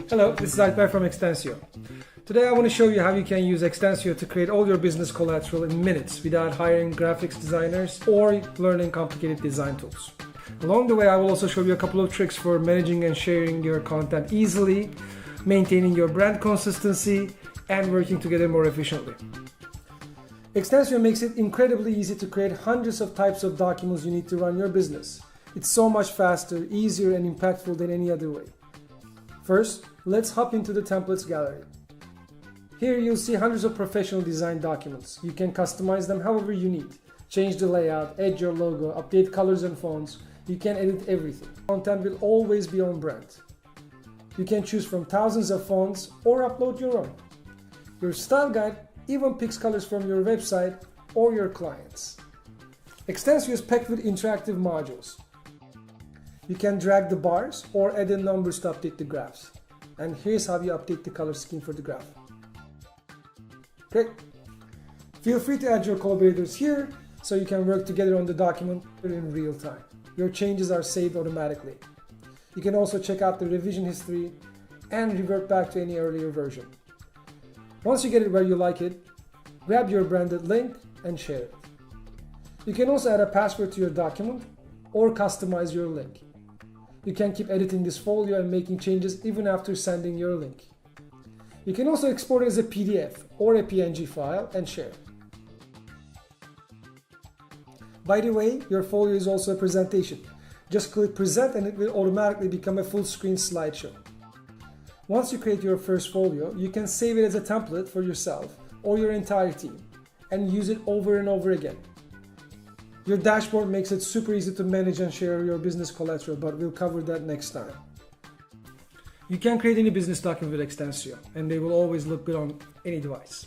Hello, this is Alper from Xtensio. Today I want to show you how you can use Xtensio to create all your business collateral in minutes without hiring graphics designers or learning complicated design tools. Along the way, I will also show you a couple of tricks for managing and sharing your content easily, maintaining your brand consistency, and working together more efficiently. Xtensio makes it incredibly easy to create hundreds of types of documents you need to run your business. It's so much faster, easier, and impactful than any other way. First, let's hop into the templates gallery. Here you'll see hundreds of professional design documents. You can customize them however you need. Change the layout, add your logo, update colors and fonts. You can edit everything. Content will always be on brand. You can choose from thousands of fonts or upload your own. Your style guide even picks colors from your website or your clients. Xtensio is packed with interactive modules. You can drag the bars or add in numbers to update the graphs. And here's how you update the color scheme for the graph. Great. Feel free to add your collaborators here so you can work together on the document in real time. Your changes are saved automatically. You can also check out the revision history and revert back to any earlier version. Once you get it where you like it, grab your branded link and share it. You can also add a password to your document or customize your link. You can keep editing this folio and making changes even after sending your link. You can also export it as a PDF or a PNG file and share. By the way, your folio is also a presentation. Just click present and it will automatically become a full screen slideshow. Once you create your first folio, you can save it as a template for yourself or your entire team and use it over and over again. Your dashboard makes it super easy to manage and share your business collateral, but we'll cover that next time. You can create any business document with Xtensio, and they will always look good on any device.